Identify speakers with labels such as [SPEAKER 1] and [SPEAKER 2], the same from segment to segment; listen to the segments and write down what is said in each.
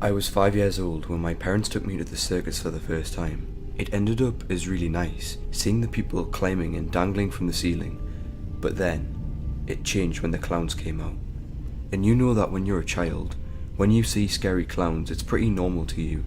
[SPEAKER 1] I was 5 years old when my parents took me to the circus for the first time. It ended up as really nice, seeing the people climbing and dangling from the ceiling, but then, it changed when the clowns came out. And you know that when you're a child, when you see scary clowns it's pretty normal to you,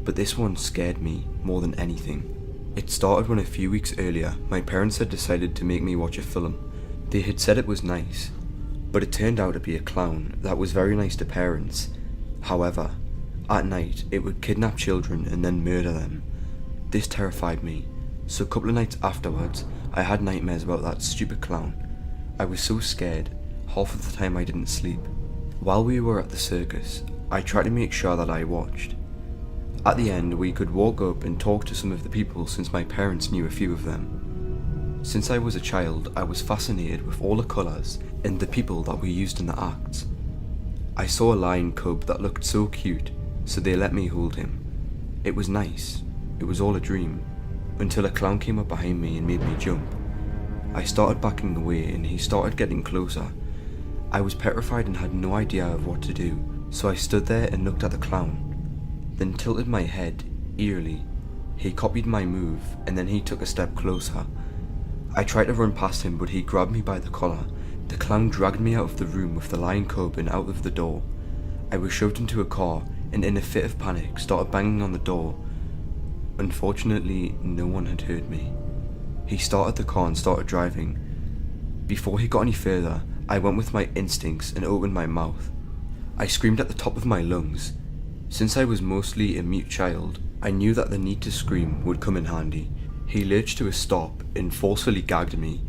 [SPEAKER 1] but this one scared me more than anything. It started when a few weeks earlier my parents had decided to make me watch a film. They had said it was nice, but it turned out to be a clown that was very nice to parents. However, at night it would kidnap children and then murder them. This terrified me, so a couple of nights afterwards I had nightmares about that stupid clown. I was so scared, half of the time I didn't sleep. While we were at the circus, I tried to make sure that I watched. At the end we could walk up and talk to some of the people since my parents knew a few of them. Since I was a child, I was fascinated with all the colours and the people that we used in the acts. I saw a lion cub that looked so cute, so they let me hold him. It was nice, it was all a dream, until a clown came up behind me and made me jump. I started backing away and he started getting closer. I was petrified and had no idea of what to do, so I stood there and looked at the clown, then tilted my head, eerily. He copied my move and then he took a step closer. I tried to run past him but he grabbed me by the collar. The clown dragged me out of the room with the lion cub and out of the door. I was shoved into a car and in a fit of panic started banging on the door. Unfortunately, no one had heard me. He started the car and started driving. Before he got any further, I went with my instincts and opened my mouth. I screamed at the top of my lungs. Since I was mostly a mute child, I knew that the need to scream would come in handy. He lurched to a stop and forcefully gagged me.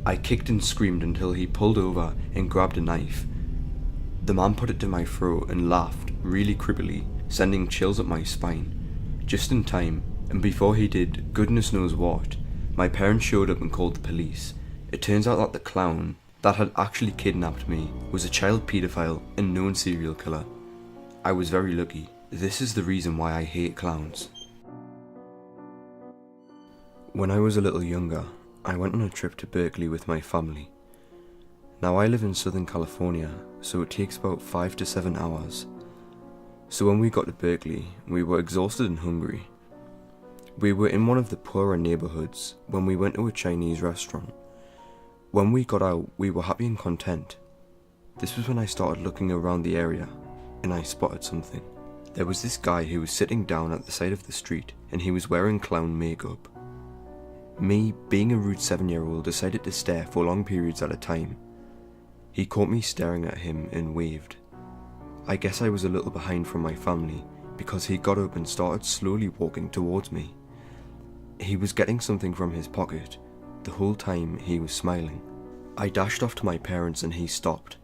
[SPEAKER 1] I kicked and screamed until he pulled over and grabbed a knife. The man put it to my throat and laughed really creepily, sending chills up my spine. Just in time, and before he did goodness knows what, my parents showed up and called the police. It turns out that the clown that had actually kidnapped me was a child paedophile and known serial killer. I was very lucky. This is the reason why I hate clowns. When I was a little younger, I went on a trip to Berkeley with my family. Now I live in Southern California, so it takes about 5 to 7 hours. So when we got to Berkeley, we were exhausted and hungry. We were in one of the poorer neighbourhoods when we went to a Chinese restaurant. When we got out, we were happy and content. This was when I started looking around the area, and I spotted something. There was this guy who was sitting down at the side of the street, and he was wearing clown makeup. Me, being a rude 7-year-old, decided to stare for long periods at a time. He caught me staring at him and waved. I guess I was a little behind from my family, because he got up and started slowly walking towards me. He was getting something from his pocket. The whole time he was smiling. I dashed off to my parents and he stopped.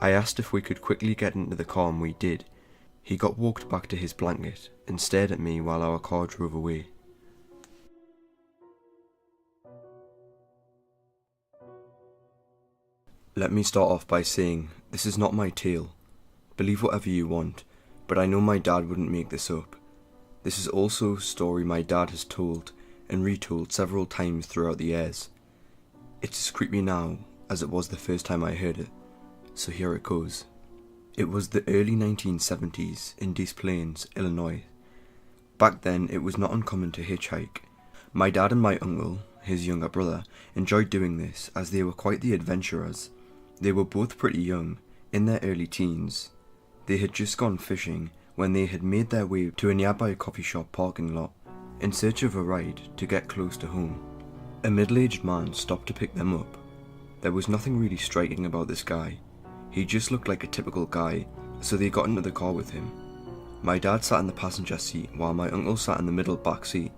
[SPEAKER 1] I asked if we could quickly get into the car and we did. He got walked back to his blanket and stared at me while our car drove away. Let me start off by saying, this is not my tale. Believe whatever you want, but I know my dad wouldn't make this up. This is also a story my dad has told and retold several times throughout the years. It's as creepy now as it was the first time I heard it, so here it goes. It was the early 1970s in Des Plaines, Illinois. Back then it was not uncommon to hitchhike. My dad and my uncle, his younger brother, enjoyed doing this as they were quite the adventurers. They were both pretty young, in their early teens. They had just gone fishing when they had made their way to a nearby coffee shop parking lot in search of a ride to get close to home. A middle-aged man stopped to pick them up. There was nothing really striking about this guy. He just looked like a typical guy, so they got into the car with him. My dad sat in the passenger seat while my uncle sat in the middle back seat.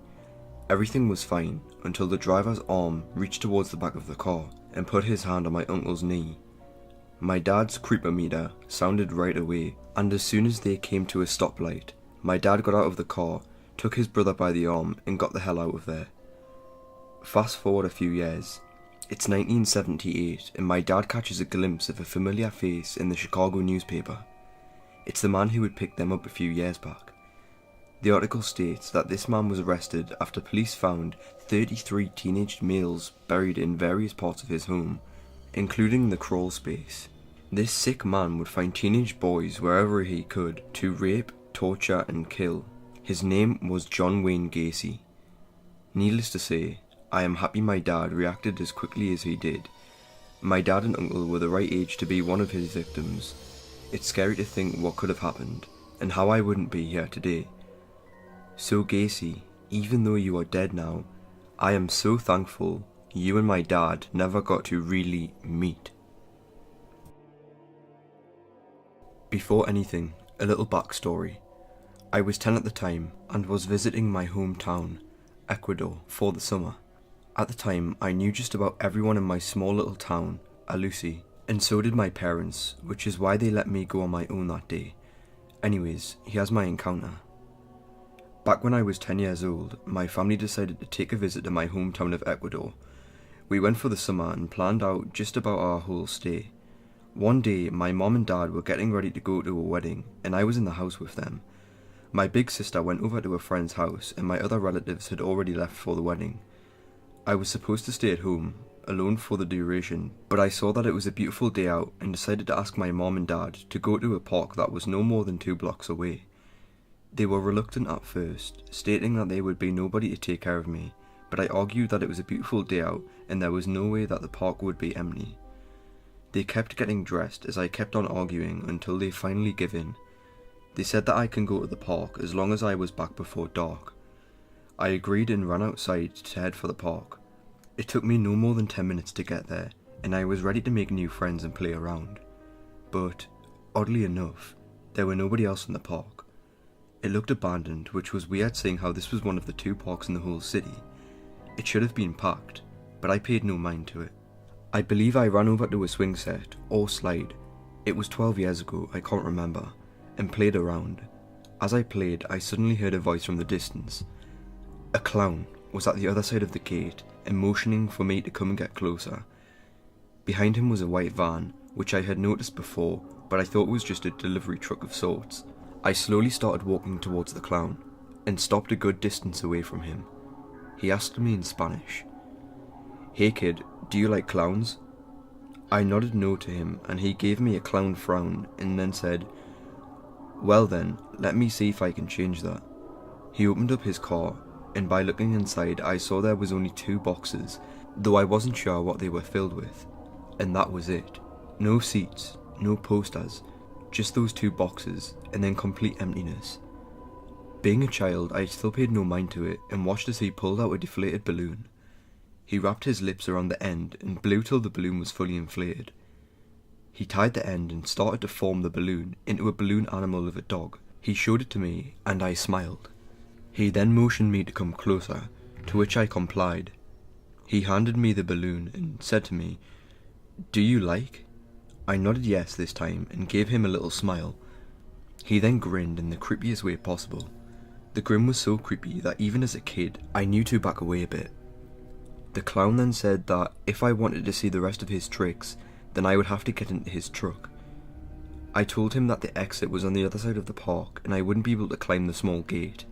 [SPEAKER 1] Everything was fine until the driver's arm reached towards the back of the car and put his hand on my uncle's knee. My dad's creeper meter sounded right away, and as soon as they came to a stoplight, my dad got out of the car, took his brother by the arm and got the hell out of there. Fast forward a few years. It's 1978 and my dad catches a glimpse of a familiar face in the Chicago newspaper. It's the man who had picked them up a few years back. The article states that this man was arrested after police found 33 teenage males buried in various parts of his home, including the crawl space. This sick man would find teenage boys wherever he could to rape, torture and kill. His name was John Wayne Gacy. Needless to say, I am happy my dad reacted as quickly as he did. My dad and uncle were the right age to be one of his victims. It's scary to think what could have happened, and how I wouldn't be here today. So Gacy, even though you are dead now, I am so thankful you and my dad never got to really meet. Before anything, a little backstory. I was 10 at the time and was visiting my hometown, Ecuador, for the summer. At the time, I knew just about everyone in my small little town, Alusi, and so did my parents, which is why they let me go on my own that day. Anyways, here's my encounter. Back when I was 10 years old, my family decided to take a visit to my hometown of Ecuador. We went for the summer and planned out just about our whole stay. One day, my mom and dad were getting ready to go to a wedding, and I was in the house with them. My big sister went over to a friend's house, and my other relatives had already left for the wedding. I was supposed to stay at home, alone for the duration, but I saw that it was a beautiful day out and decided to ask my mom and dad to go to a park that was no more than 2 blocks away. They were reluctant at first, stating that there would be nobody to take care of me, but I argued that it was a beautiful day out and there was no way that the park would be empty. They kept getting dressed as I kept on arguing until they finally gave in. They said that I can go to the park as long as I was back before dark. I agreed and ran outside to head for the park. It took me no more than 10 minutes to get there, and I was ready to make new friends and play around. But, oddly enough, there were nobody else in the park. It looked abandoned, which was weird seeing how this was one of the 2 parks in the whole city. It should have been packed, but I paid no mind to it. I believe I ran over to a swing set, or slide, it was 12 years ago, I can't remember, and played around. As I played, I suddenly heard a voice from the distance. A clown was at the other side of the gate and motioning for me to come and get closer. Behind him was a white van, which I had noticed before, but I thought was just a delivery truck of sorts. I slowly started walking towards the clown, and stopped a good distance away from him. He asked me in Spanish, "Hey kid, do you like clowns?" I nodded no to him, and he gave me a clown frown, and then said, "Well then, let me see if I can change that." He opened up his car, and by looking inside I saw there was only 2 boxes, though I wasn't sure what they were filled with. And that was it. No seats, no posters, just those 2 boxes, and then complete emptiness. Being a child, I still paid no mind to it, and watched as he pulled out a deflated balloon. He wrapped his lips around the end, and blew till the balloon was fully inflated. He tied the end and started to form the balloon into a balloon animal of a dog. He showed it to me, and I smiled. He then motioned me to come closer, to which I complied. He handed me the balloon and said to me, "Do you like?" I nodded yes this time and gave him a little smile. He then grinned in the creepiest way possible. The grin was so creepy that even as a kid, I knew to back away a bit. The clown then said that if I wanted to see the rest of his tricks, then I would have to get into his truck. I told him that the exit was on the other side of the park and I wouldn't be able to climb the small gate.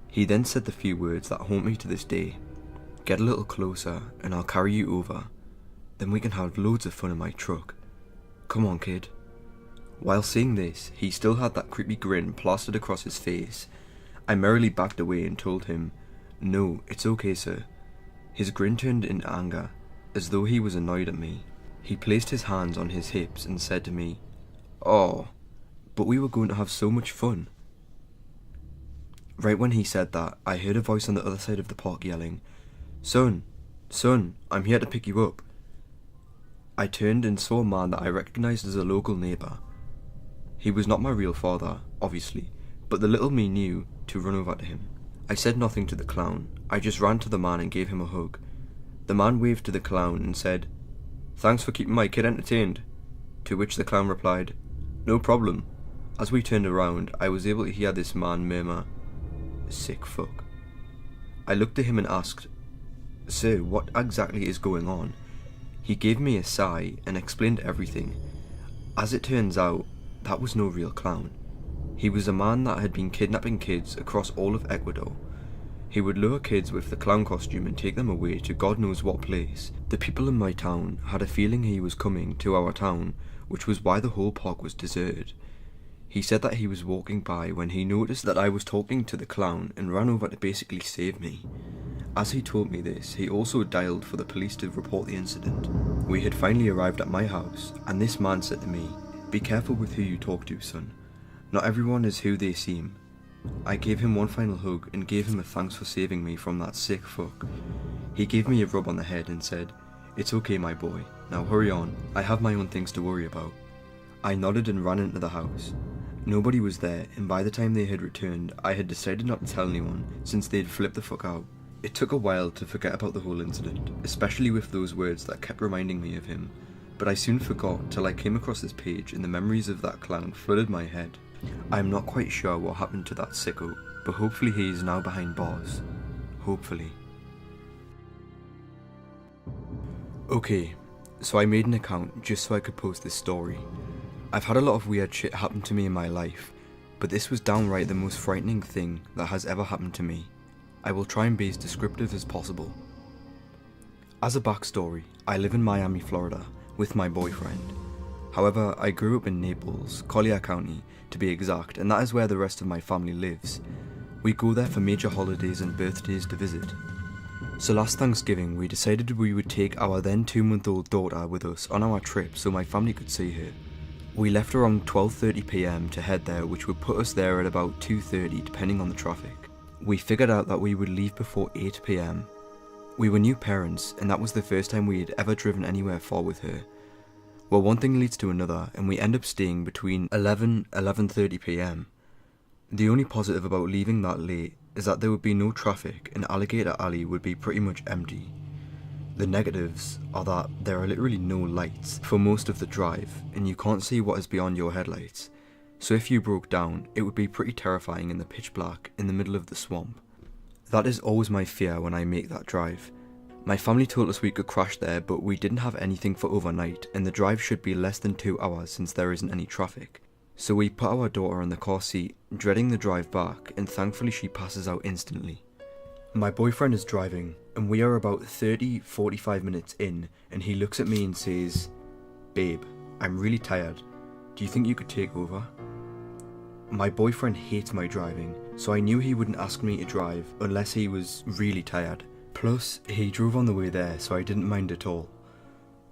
[SPEAKER 1] He then said the few words that haunt me to this day. "Get a little closer and I'll carry you over. Then we can have loads of fun in my truck. Come on, kid." While saying this, he still had that creepy grin plastered across his face. I merrily backed away and told him, "No, it's okay, sir." His grin turned into anger, as though he was annoyed at me. He placed his hands on his hips and said to me, "Oh, but we were going to have so much fun." Right when he said that, I heard a voice on the other side of the park yelling, Son, I'm here to pick you up." I turned and saw a man that I recognised as a local neighbour. He was not my real father, obviously, but the little me knew to run over to him. I said nothing to the clown, I just ran to the man and gave him a hug. The man waved to the clown and said, "Thanks for keeping my kid entertained," to which the clown replied, "No problem." As we turned around, I was able to hear this man murmur, "Sick fuck." I looked at him and asked, "Sir, what exactly is going on?" He gave me a sigh and explained everything. As it turns out, that was no real clown. He was a man that had been kidnapping kids across all of Ecuador. He would lure kids with the clown costume and take them away to God knows what place. The people in my town had a feeling he was coming to our town, which was why the whole park was deserted. He said that he was walking by when he noticed that I was talking to the clown and ran over to basically save me. As he told me this, he also dialed for the police to report the incident. We had finally arrived at my house, and this man said to me, "Be careful with who you talk to, son. Not everyone is who they seem." I gave him one final hug and gave him a thanks for saving me from that sick fuck. He gave me a rub on the head and said, "It's okay, my boy. Now hurry on. I have my own things to worry about." I nodded and ran into the house. Nobody was there, and by the time they had returned, I had decided not to tell anyone since they'd flipped the fuck out. It took a while to forget about the whole incident, especially with those words that kept reminding me of him, but I soon forgot till I came across this page and the memories of that clown flooded my head. I am not quite sure what happened to that sicko, but hopefully he is now behind bars. Hopefully. Okay, so I made an account just so I could post this story. I've had a lot of weird shit happen to me in my life, but this was downright the most frightening thing that has ever happened to me. I will try and be as descriptive as possible. As a backstory, I live in Miami, Florida, with my boyfriend. However, I grew up in Naples, Collier County, to be exact, and that is where the rest of my family lives. We go there for major holidays and birthdays to visit. So last Thanksgiving, we decided we would take our then 2-month-old daughter with us on our trip so my family could see her. We left around 12:30 PM to head there, which would put us there at about 2:30 depending on the traffic. We figured out that we would leave before 8 PM. We were new parents, and that was the first time we had ever driven anywhere far with her. Well, one thing leads to another, and we end up staying between 11:30 PM. The only positive about leaving that late is that there would be no traffic and Alligator Alley would be pretty much empty. The negatives are that there are literally no lights for most of the drive, and you can't see what is beyond your headlights. So if you broke down, it would be pretty terrifying in the pitch black in the middle of the swamp. That is always my fear when I make that drive. My family told us we could crash there, but we didn't have anything for overnight, and the drive should be less than 2 hours since there isn't any traffic. So we put our daughter in the car seat, dreading the drive back, and thankfully she passes out instantly. My boyfriend is driving, and we are about 30-45 minutes in, and he looks at me and says, "Babe, I'm really tired. Do you think you could take over?" My boyfriend hates my driving, so I knew he wouldn't ask me to drive unless he was really tired. Plus, he drove on the way there, so I didn't mind at all.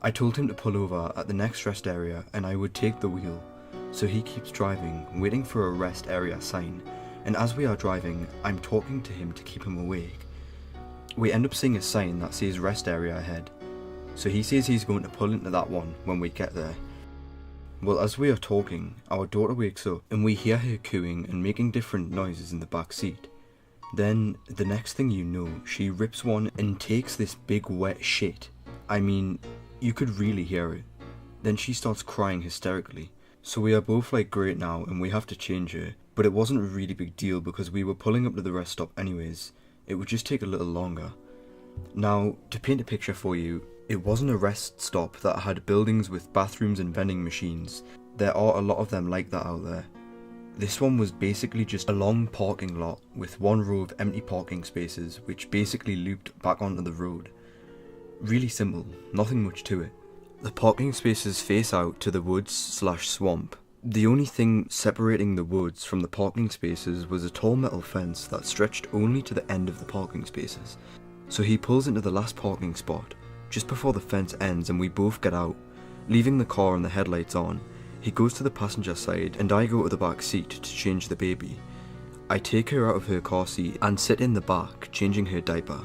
[SPEAKER 1] I told him to pull over at the next rest area and I would take the wheel. So he keeps driving, waiting for a rest area sign, and as we are driving, I'm talking to him to keep him awake. We end up seeing a sign that says rest area ahead, so he says he's going to pull into that one when we get there. Well, as we are talking, our daughter wakes up and we hear her cooing and making different noises in the back seat. Then, the next thing you know, she rips one and takes this big wet shit. I mean, you could really hear it. Then she starts crying hysterically. So we are both like, great now, and we have to change her. But it wasn't a really big deal because we were pulling up to the rest stop anyways. It would just take a little longer. Now, to paint a picture for you, it wasn't a rest stop that had buildings with bathrooms and vending machines. There are a lot of them like that out there. This one was basically just a long parking lot with one row of empty parking spaces which basically looped back onto the road. Really simple, nothing much to it. The parking spaces face out to the woods/swamp. The only thing separating the woods from the parking spaces was a tall metal fence that stretched only to the end of the parking spaces. So he pulls into the last parking spot, just before the fence ends, and we both get out, leaving the car and the headlights on. He goes to the passenger side and I go to the back seat to change the baby. I take her out of her car seat and sit in the back, changing her diaper.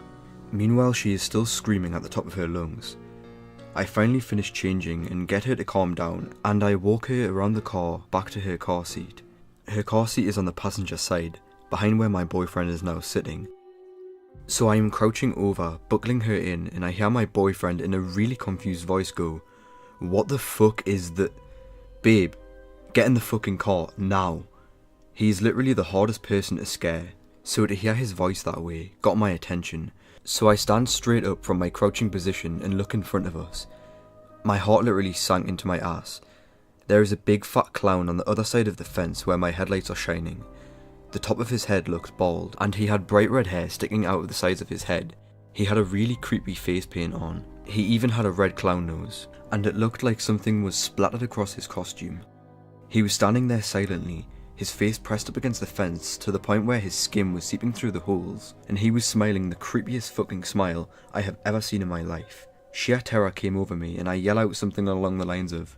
[SPEAKER 1] Meanwhile, she is still screaming at the top of her lungs. I finally finish changing and get her to calm down, and I walk her around the car back to her car seat. Her car seat is on the passenger side, behind where my boyfriend is now sitting. So I am crouching over, buckling her in, and I hear my boyfriend in a really confused voice go, "What the fuck is the... Babe, get in the fucking car, now." He is literally the hardest person to scare, so to hear his voice that way got my attention. So I stand straight up from my crouching position and look in front of us. My heart literally sank into my ass. There is a big fat clown on the other side of the fence where my headlights are shining. The top of his head looked bald, and he had bright red hair sticking out of the sides of his head. He had a really creepy face paint on. He even had a red clown nose, and it looked like something was splattered across his costume. He was standing there silently, his face pressed up against the fence to the point where his skin was seeping through the holes, and he was smiling the creepiest fucking smile I have ever seen in my life. Sheer terror came over me, and I yelled out something along the lines of,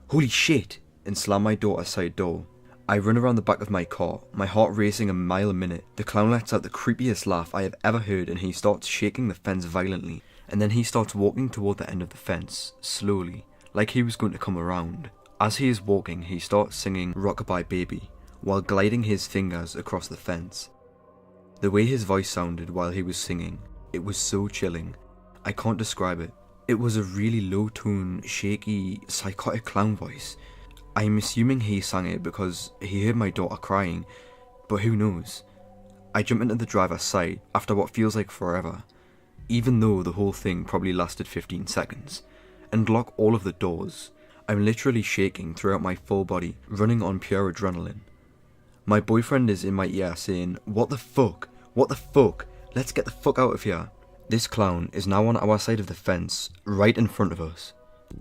[SPEAKER 1] "Holy shit!" and slammed my daughter's side door. I run around the back of my car, my heart racing a mile a minute. The clown lets out the creepiest laugh I have ever heard, and he starts shaking the fence violently. And then he starts walking toward the end of the fence, slowly, like he was going to come around. As he is walking, he starts singing Rockabye Baby, while gliding his fingers across the fence. The way his voice sounded while he was singing, it was so chilling. I can't describe it. It was a really low tone, shaky, psychotic clown voice. I am assuming he sang it because he heard my daughter crying, but who knows. I jump into the driver's side after what feels like forever, even though the whole thing probably lasted 15 seconds, and lock all of the doors. I'm literally shaking throughout my full body, running on pure adrenaline. My boyfriend is in my ear saying, "What the fuck? What the fuck? Let's get the fuck out of here." This clown is now on our side of the fence, right in front of us.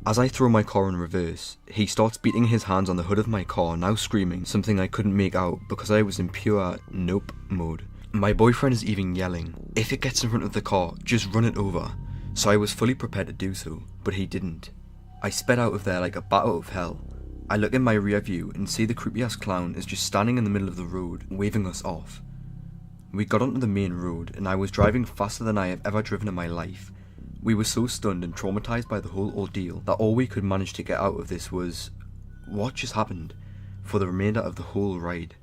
[SPEAKER 1] As I throw my car in reverse, he starts beating his hands on the hood of my car, now screaming something I couldn't make out because I was in pure nope mode. My boyfriend is even yelling, "If it gets in front of the car, just run it over." So I was fully prepared to do so, but he didn't. I sped out of there like a bat out of hell. I look in my rear view and see the creepy ass clown is just standing in the middle of the road, waving us off. We got onto the main road and I was driving faster than I have ever driven in my life. We were so stunned and traumatized by the whole ordeal that all we could manage to get out of this was, what just happened, for the remainder of the whole ride.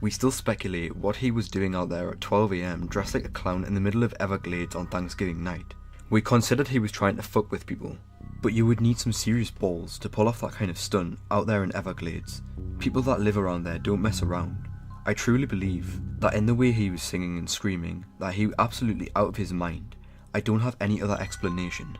[SPEAKER 1] We still speculate what he was doing out there at 12 AM dressed like a clown in the middle of Everglades on Thanksgiving night. We considered he was trying to fuck with people, but you would need some serious balls to pull off that kind of stunt out there in Everglades. People that live around there don't mess around. I truly believe that in the way he was singing and screaming, that he was absolutely out of his mind. I don't have any other explanation.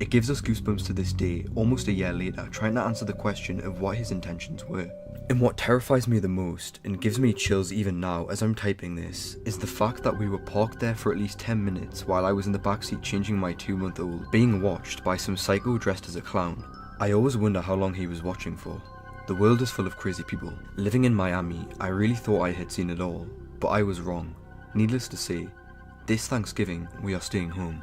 [SPEAKER 1] It gives us goosebumps to this day, almost a year later, trying to answer the question of what his intentions were. And what terrifies me the most, and gives me chills even now as I'm typing this, is the fact that we were parked there for at least 10 minutes while I was in the backseat changing my 2-month-old, being watched by some psycho dressed as a clown. I always wonder how long he was watching for. The world is full of crazy people. Living in Miami, I really thought I had seen it all, but I was wrong. Needless to say, this Thanksgiving, we are staying home.